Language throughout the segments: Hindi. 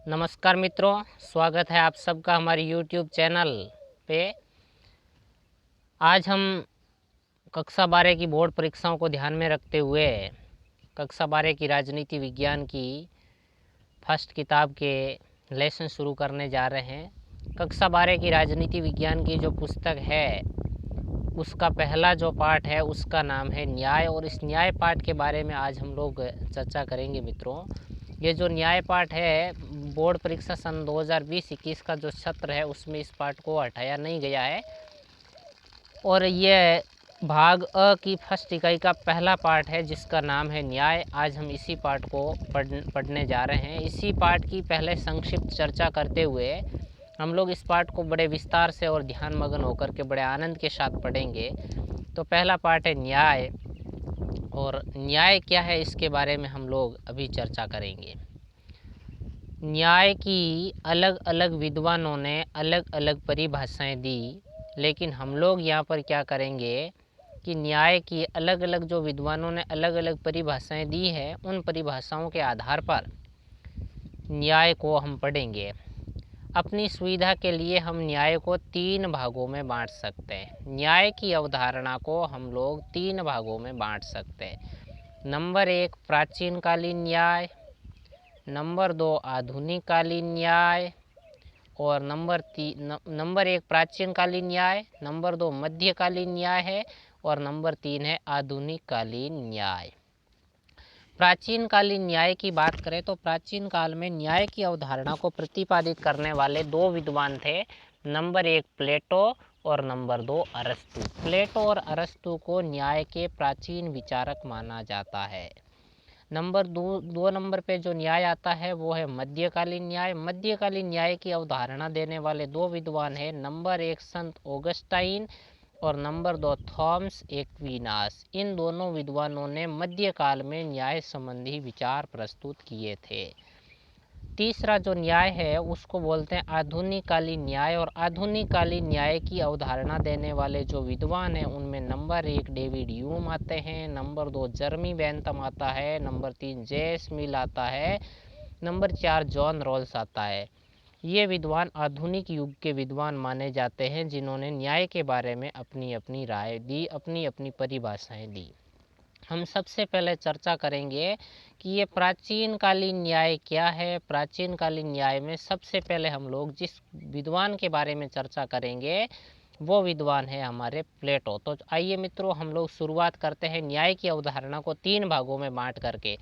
नमस्कार मित्रों, स्वागत है आप सबका हमारे YouTube चैनल पे। आज हम कक्षा 12 की बोर्ड परीक्षाओं को ध्यान में रखते हुए कक्षा 12 की राजनीति विज्ञान की फर्स्ट किताब के लेसन शुरू करने जा रहे हैं। कक्षा 12 की राजनीति विज्ञान की जो पुस्तक है उसका पहला जो पाठ है उसका नाम है न्याय, और इस न्याय पाठ के बारे में आज हम लोग चर्चा करेंगे मित्रों। ये जो न्याय पाठ है बोर्ड परीक्षा सन 2020-21 का जो सत्र है उसमें इस पाठ को हटाया नहीं गया है, और ये भाग अ की फर्स्ट इकाई का पहला पाठ है जिसका नाम है न्याय। आज हम इसी पाठ को पढ़ने जा रहे हैं। इसी पाठ की पहले संक्षिप्त चर्चा करते हुए हम लोग इस पाठ को बड़े विस्तार से और ध्यान मग्न होकर के बड़े आनंद के साथ पढ़ेंगे। तो पहला पाठ है न्याय, और न्याय क्या है इसके बारे में हम लोग अभी चर्चा करेंगे। न्याय की अलग अलग विद्वानों ने अलग अलग परिभाषाएं दी, लेकिन हम लोग यहाँ पर क्या करेंगे कि न्याय की अलग अलग जो विद्वानों ने अलग अलग परिभाषाएं दी है उन परिभाषाओं के आधार पर न्याय को हम पढ़ेंगे। अपनी सुविधा के लिए हम न्याय को 3 भागों में बांट सकते हैं। न्याय की अवधारणा को हम लोग 3 भागों में बांट सकते हैं। नंबर 1 प्राचीन कालीन न्याय, नंबर 2 आधुनिक कालीन न्याय, और नंबर 1 प्राचीन कालीन न्याय, नंबर 2 मध्यकालीन न्याय है, और नंबर 3 है आधुनिक कालीन न्याय। प्राचीन कालीन न्याय की बात करें तो प्राचीन काल में न्याय की अवधारणा को प्रतिपादित करने वाले 2 विद्वान थे। नंबर 1 प्लेटो और नंबर 2 अरस्तु। प्लेटो और अरस्तु को न्याय के प्राचीन विचारक माना जाता है। नंबर 2 नंबर पे जो न्याय आता है वो है मध्यकालीन न्याय। मध्यकालीन न्याय की अवधारणा देने वाले 2 विद्वान हैं। नंबर 1 संत ऑगस्टाइन और नंबर 2 थॉमस एक्विनास। इन दोनों विद्वानों ने मध्यकाल में न्याय संबंधी विचार प्रस्तुत किए थे। तीसरा जो न्याय है उसको बोलते हैं आधुनिक कालीन न्याय, और आधुनिक कालीन न्याय की अवधारणा देने वाले जो विद्वान हैं उनमें नंबर 1 डेविड ह्यूम आते हैं, नंबर 2 जर्मी बेंथम आता है, नंबर 3 जेम्स मिल आता है, नंबर 4 जॉन रॉल्स आता है। ये विद्वान आधुनिक युग के विद्वान माने जाते हैं जिन्होंने न्याय के बारे में अपनी अपनी राय दी, अपनी अपनी परिभाषाएं दी। हम सबसे पहले चर्चा करेंगे कि ये प्राचीन कालीन न्याय क्या है। प्राचीन कालीन न्याय में सबसे पहले हम लोग जिस विद्वान के बारे में चर्चा करेंगे वो विद्वान है हमारे प्लेटो। तो आइए मित्रों हम लोग शुरुआत करते हैं न्याय की अवधारणा को 3 भागों में बांट करके।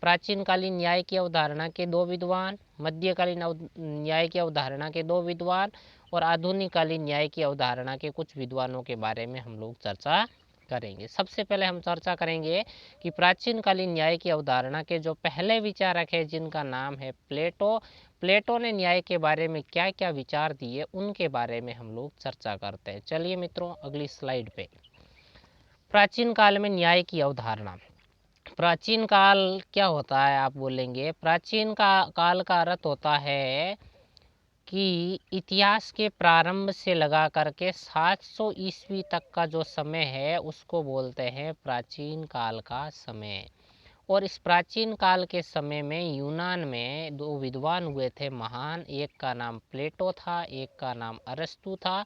प्राचीन कालीन न्याय की अवधारणा के 2 विद्वान, मध्यकालीन न्याय की अवधारणा के 2 विद्वान, और आधुनिक कालीन न्याय की अवधारणा के कुछ विद्वानों के बारे में हम लोग चर्चा करेंगे। सबसे पहले हम चर्चा करेंगे कि प्राचीन कालीन न्याय की अवधारणा के जो पहले विचारक है जिनका नाम है प्लेटो। प्लेटो ने न्याय के बारे में क्या क्या विचार दिए उनके बारे में हम लोग चर्चा करते हैं। चलिए मित्रों अगली स्लाइड पे। प्राचीन काल में न्याय की अवधारणा। प्राचीन काल क्या होता है आप बोलेंगे। प्राचीन काल का अर्थ होता है कि इतिहास के प्रारंभ से लगा करके 700 ईस्वी तक का जो समय है उसको बोलते हैं प्राचीन काल का समय। और इस प्राचीन काल के समय में यूनान में 2 विद्वान हुए थे महान। एक का नाम प्लेटो था, एक का नाम अरस्तु था,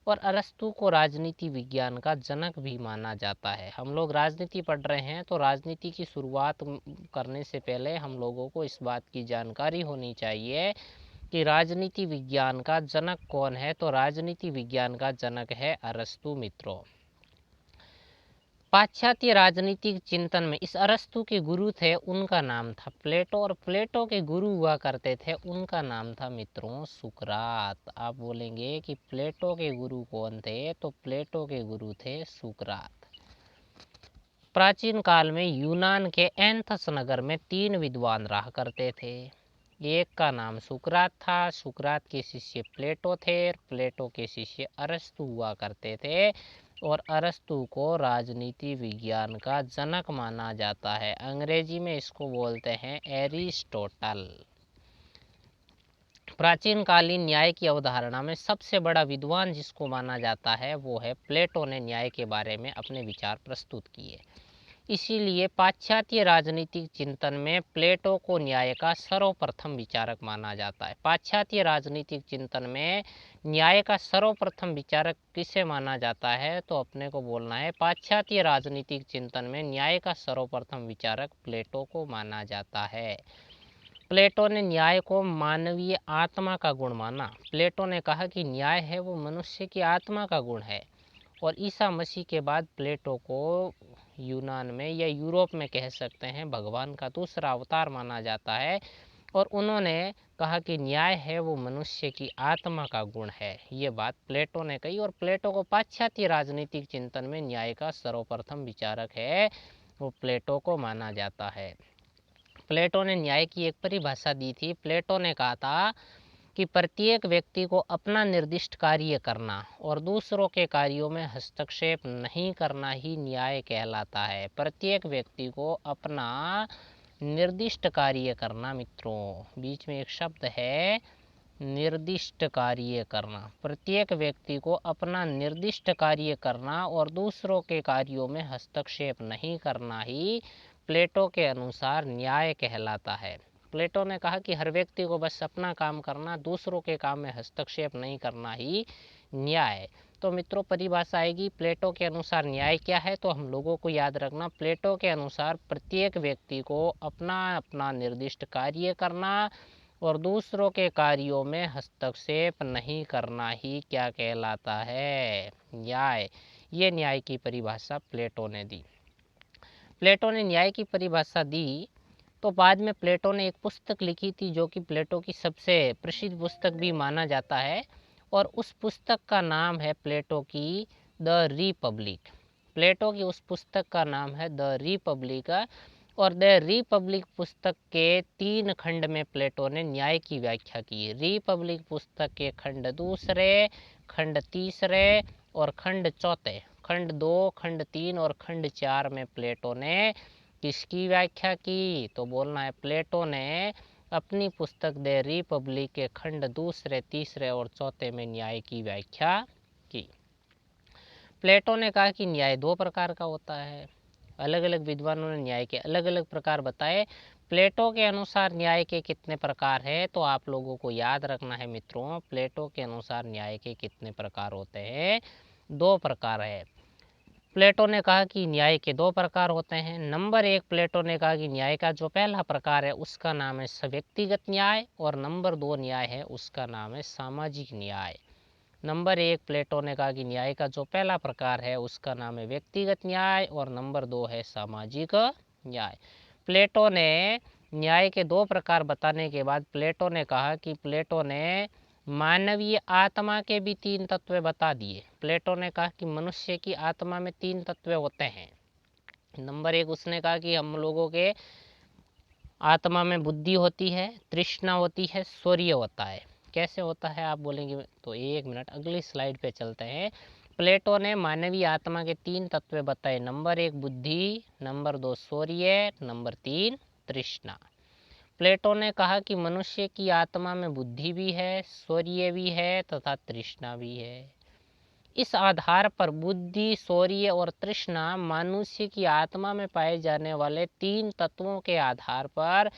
और अरस्तु को राजनीति विज्ञान का जनक भी माना जाता है। हम लोग राजनीति पढ़ रहे हैं तो राजनीति की शुरुआत करने से पहले हम लोगों को इस बात की जानकारी होनी चाहिए कि राजनीति विज्ञान का जनक कौन है। तो राजनीति विज्ञान का जनक है अरस्तु मित्रों। पाश्चात्य राजनीतिक चिंतन में इस अरस्तु के गुरु थे, उनका नाम था प्लेटो, और प्लेटो के गुरु हुआ करते थे उनका नाम था मित्रों सुकरात। आप बोलेंगे कि प्लेटो के गुरु कौन थे, तो प्लेटो के गुरु थे सुकरात। प्राचीन काल में यूनान के एथेंस नगर में 3 विद्वान रहा करते थे। एक का नाम सुकरात था, सुकरात के शिष्य प्लेटो थे, प्लेटो के शिष्य अरस्तु हुआ करते थे, और अरस्तु को राजनीति विज्ञान का जनक माना जाता है। अंग्रेजी में इसको बोलते हैं एरिस्टोटल। प्राचीन कालीन न्याय की अवधारणा में सबसे बड़ा विद्वान जिसको माना जाता है वो है प्लेटो ने न्याय के बारे में अपने विचार प्रस्तुत किए। इसीलिए पाश्चात्य राजनीतिक चिंतन में प्लेटो को न्याय का सर्वप्रथम विचारक माना जाता है। पाश्चात्य राजनीतिक चिंतन में न्याय का सर्वप्रथम विचारक किसे माना जाता है, तो अपने को बोलना है पाश्चात्य राजनीतिक चिंतन में न्याय का सर्वप्रथम विचारक प्लेटो को माना जाता है। प्लेटो ने न्याय को मानवीय आत्मा का गुण माना। प्लेटो ने कहा कि न्याय है वो मनुष्य की आत्मा का गुण है, और ईसा मसीह के बाद प्लेटो को यूनान में या यूरोप में कह सकते हैं भगवान का दूसरा अवतार माना जाता है, और उन्होंने कहा कि न्याय है वो मनुष्य की आत्मा का गुण है। ये बात प्लेटो ने कही, और प्लेटो को पाश्चात्य राजनीतिक चिंतन में न्याय का सर्वप्रथम विचारक है वो प्लेटो को माना जाता है। प्लेटो ने न्याय की एक परिभाषा दी थी। प्लेटो ने कहा था कि प्रत्येक व्यक्ति को अपना निर्दिष्ट कार्य करना और दूसरों के कार्यों में हस्तक्षेप नहीं करना ही न्याय कहलाता है। प्रत्येक व्यक्ति को अपना निर्दिष्ट कार्य करना, मित्रों बीच में एक शब्द है निर्दिष्ट कार्य करना। प्रत्येक व्यक्ति को अपना निर्दिष्ट कार्य करना और दूसरों के कार्यों में हस्तक्षेप नहीं करना ही प्लेटो के अनुसार न्याय कहलाता है। प्लेटो ने कहा कि हर व्यक्ति को बस अपना काम करना, दूसरों के काम में हस्तक्षेप नहीं करना ही न्याय। तो मित्रों परिभाषा आएगी प्लेटो के अनुसार न्याय क्या है, तो हम लोगों को याद रखना प्लेटो के अनुसार प्रत्येक व्यक्ति को अपना अपना निर्दिष्ट कार्य करना और दूसरों के कार्यों में हस्तक्षेप नहीं करना ही क्या कहलाता है, न्याय। ये न्याय की परिभाषा प्लेटो ने दी। प्लेटो ने न्याय की परिभाषा दी तो बाद में प्लेटो ने एक पुस्तक लिखी थी जो कि प्लेटो की सबसे प्रसिद्ध पुस्तक भी माना जाता है, और उस पुस्तक का नाम है प्लेटो की द रिपब्लिक। प्लेटो की उस पुस्तक का नाम है द रिपब्लिक, और द रिपब्लिक पुस्तक के 3 खंड में प्लेटो ने न्याय की व्याख्या की। रिपब्लिक पुस्तक के खंड 2, खंड 3 और खंड 4, खंड 2, खंड 3 और खंड 4 में प्लेटो ने किसकी व्याख्या की, तो बोलना है प्लेटो ने अपनी पुस्तक द रिपब्लिक के खंड 2, 3 और 4 में न्याय की व्याख्या की। प्लेटो ने कहा कि न्याय 2 प्रकार का होता है। अलग अलग विद्वानों ने न्याय के अलग अलग प्रकार बताए। प्लेटो के अनुसार न्याय के कितने प्रकार है, तो आप लोगों को याद रखना है मित्रों, प्लेटो के अनुसार न्याय के कितने प्रकार होते हैं, 2 प्रकार है। प्लेटो ने कहा कि न्याय के 2 प्रकार होते हैं। नंबर 1, प्लेटो ने कहा कि न्याय का जो पहला प्रकार है उसका नाम है व्यक्तिगत न्याय, और नंबर 2 न्याय है उसका नाम है सामाजिक न्याय। नंबर 1, प्लेटो ने कहा कि न्याय का जो पहला प्रकार है उसका नाम है व्यक्तिगत न्याय, और नंबर 2 है सामाजिक न्याय। प्लेटो ने न्याय के 2 प्रकार बताने के बाद प्लेटो ने कहा कि प्लेटो ने मानवीय आत्मा के भी 3 तत्व बता दिए। प्लेटो ने कहा कि मनुष्य की आत्मा में 3 तत्व होते हैं। नंबर 1, उसने कहा कि हम लोगों के आत्मा में बुद्धि होती है, तृष्णा होती है, शौर्य होता है। कैसे होता है आप बोलेंगे, तो 1 मिनट अगली स्लाइड पे चलते हैं। प्लेटो ने मानवीय आत्मा के 3 तत्व बताए। नंबर 1 बुद्धि, नंबर 2 शौर्य, नंबर 3 तृष्णा। प्लेटो ने कहा कि मनुष्य की आत्मा में बुद्धि भी है, शौर्य भी है तथा तृष्णा भी है। इस आधार पर बुद्धि, शौर्य और तृष्णा मनुष्य की आत्मा में पाए जाने वाले 3 तत्वों के आधार पर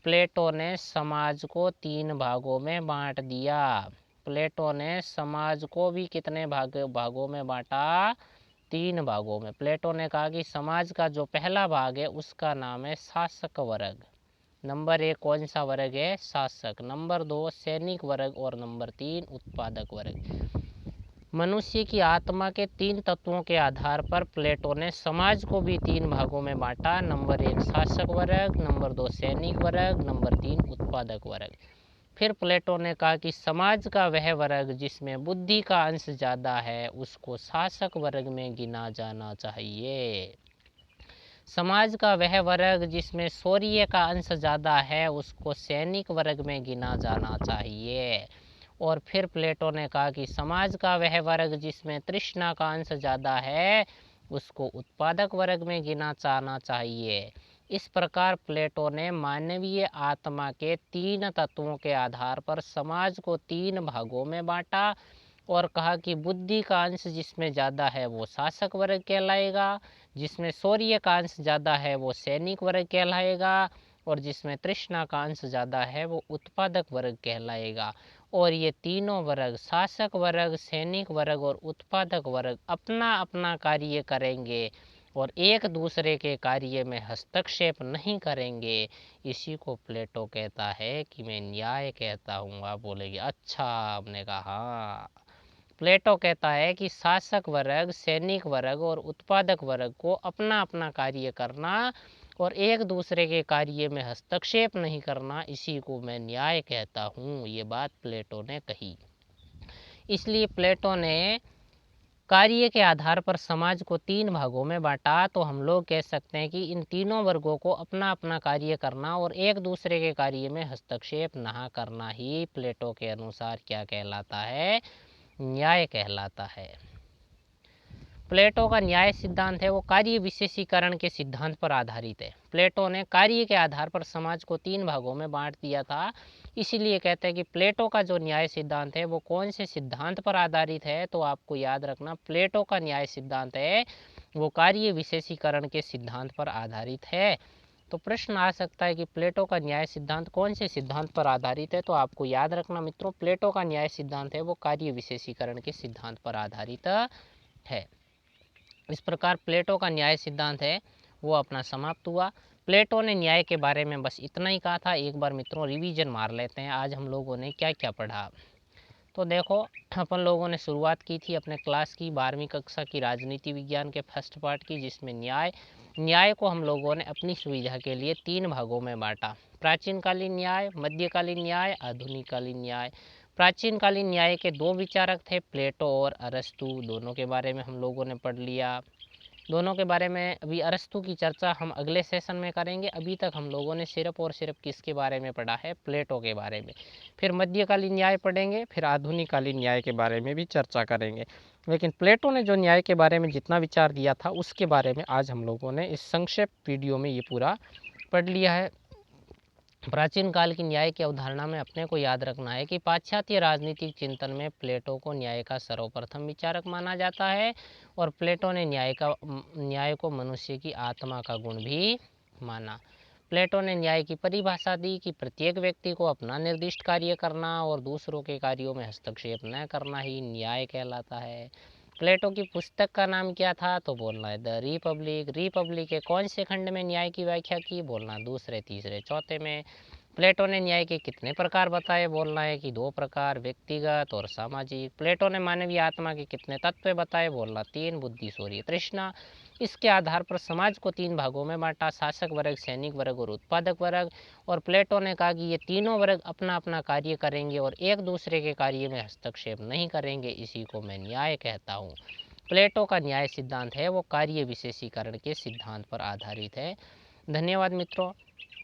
प्लेटो ने समाज को 3 भागों में बांट दिया। प्लेटो ने समाज को भी कितने भागों में बांटा, 3 भागों में। प्लेटो ने कहा कि समाज का जो पहला भाग है उसका नाम है शासक वर्ग। नंबर 1 कौन सा वर्ग है, शासक। नंबर 2 सैनिक वर्ग, और नंबर 3 उत्पादक वर्ग। मनुष्य की आत्मा के 3 तत्वों के आधार पर प्लेटो ने समाज को भी 3 भागों में बांटा। नंबर 1 शासक वर्ग, नंबर 2 सैनिक वर्ग, नंबर 3 उत्पादक वर्ग। फिर प्लेटो ने कहा कि समाज का वह वर्ग जिसमें बुद्धि का अंश ज़्यादा है उसको शासक वर्ग में गिना जाना चाहिए। समाज का वह वर्ग जिसमें शौर्य का अंश ज़्यादा है उसको सैनिक वर्ग में गिना जाना चाहिए। और फिर प्लेटो ने कहा कि समाज का वह वर्ग जिसमें तृष्णा का अंश ज़्यादा है उसको उत्पादक वर्ग में गिना जाना चाहिए। इस प्रकार प्लेटो ने मानवीय आत्मा के 3 तत्वों के आधार पर समाज को 3 भागों में बांटा, और कहा कि बुद्धि का अंश जिसमें ज़्यादा है वो शासक वर्ग कहलाएगा, जिसमें शौर्य का अंश ज़्यादा है वो सैनिक वर्ग कहलाएगा, और जिसमें तृष्णा का अंश ज़्यादा है वो उत्पादक वर्ग कहलाएगा। और ये तीनों वर्ग, शासक वर्ग, सैनिक वर्ग और उत्पादक वर्ग, अपना अपना कार्य करेंगे और एक दूसरे के कार्य में हस्तक्षेप नहीं करेंगे। इसी को प्लेटो कहता है कि मैं न्याय कहता हूँ। आप बोलेंगे अच्छा, हमने कहा हाँ। प्लेटो कहता है कि शासक वर्ग, सैनिक वर्ग और उत्पादक वर्ग को अपना अपना कार्य करना और एक दूसरे के कार्य में हस्तक्षेप नहीं करना, इसी को मैं न्याय कहता हूँ। ये बात प्लेटो ने कही। इसलिए प्लेटो ने कार्य के आधार पर समाज को 3 भागों में बांटा। तो हम लोग कह सकते हैं कि इन तीनों वर्गों को अपना अपना कार्य करना और एक दूसरे के कार्य में हस्तक्षेप ना करना ही प्लेटो के अनुसार क्या कहलाता है? न्याय कहलाता है। प्लेटो का न्याय सिद्धांत है वो कार्य विशेषीकरण के सिद्धांत पर आधारित है। प्लेटो ने कार्य के आधार पर समाज को 3 भागों में बांट दिया था। इसीलिए कहते हैं कि प्लेटो का जो न्याय सिद्धांत है वो कौन से सिद्धांत पर आधारित है? तो आपको याद रखना, प्लेटो का न्याय सिद्धांत है वो कार्य विशेषीकरण के सिद्धांत पर आधारित है। तो प्रश्न आ सकता है कि प्लेटो का न्याय सिद्धांत कौन से सिद्धांत पर आधारित है? तो आपको याद रखना मित्रों, प्लेटो का न्याय सिद्धांत है वो कार्य विशेषीकरण के सिद्धांत पर आधारित है। इस प्रकार प्लेटो का न्याय सिद्धांत है वो अपना समाप्त हुआ। प्लेटो ने न्याय के बारे में बस इतना ही कहा था। एक बार मित्रों रिवीजन मार लेते हैं, आज हम लोगों ने क्या क्या पढ़ा। तो देखो, अपन लोगों ने शुरुआत की थी अपने क्लास की 12वीं कक्षा की राजनीति विज्ञान के फर्स्ट पार्ट की, जिसमें न्याय को हम लोगों ने अपनी सुविधा के लिए 3 भागों में बांटा। प्राचीनकालीन न्याय, मध्यकालीन न्याय, आधुनिककालीन न्याय। प्राचीनकालीन न्याय के 2 विचारक थे, प्लेटो और अरस्तु। दोनों के बारे में हम लोगों ने पढ़ लिया। दोनों के बारे में अभी अरस्तु की चर्चा हम अगले सेशन में करेंगे। अभी तक हम लोगों ने सिर्फ और सिर्फ किसके बारे में पढ़ा है? प्लेटो के बारे में। फिर मध्यकालीन न्याय पढ़ेंगे, फिर आधुनिककालीन न्याय के बारे में भी चर्चा करेंगे। लेकिन प्लेटो ने जो न्याय के बारे में जितना विचार दिया था उसके बारे में आज हम लोगों ने इस संक्षेप वीडियो में ये पूरा पढ़ लिया है। प्राचीन काल की न्याय की अवधारणा में अपने को याद रखना है कि पाश्चात्य राजनीतिक चिंतन में प्लेटो को न्याय का सर्वप्रथम विचारक माना जाता है, और प्लेटो ने न्याय को मनुष्य की आत्मा का गुण भी माना। प्लेटो ने न्याय की परिभाषा दी कि प्रत्येक व्यक्ति को अपना निर्दिष्ट कार्य करना और दूसरों के कार्यों में हस्तक्षेप न करना ही न्याय कहलाता है। प्लेटो की पुस्तक का नाम क्या था? तो बोलना है द रिपब्लिक। रिपब्लिक के कौन से खंड में न्याय की व्याख्या की? बोलना दूसरे, तीसरे, चौथे में। प्लेटो ने न्याय के कितने प्रकार बताए? बोलना है कि 2 प्रकार, व्यक्तिगत और सामाजिक। प्लेटो ने मानवीय आत्मा के कितने तत्व बताए? बोलना 3, बुद्धि, शौर्य, तृष्णा। इसके आधार पर समाज को 3 भागों में बांटा, शासक वर्ग, सैनिक वर्ग और उत्पादक वर्ग। और प्लेटो ने कहा कि ये तीनों वर्ग अपना अपना कार्य करेंगे और एक दूसरे के कार्य में हस्तक्षेप नहीं करेंगे, इसी को मैं न्याय कहता हूँ। प्लेटो का न्याय सिद्धांत है वो कार्य विशेषीकरण के सिद्धांत पर आधारित है। धन्यवाद मित्रों,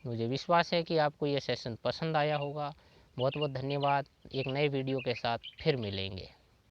मुझे विश्वास है कि आपको ये सेशन पसंद आया होगा। बहुत बहुत धन्यवाद। एक नए वीडियो के साथ फिर मिलेंगे।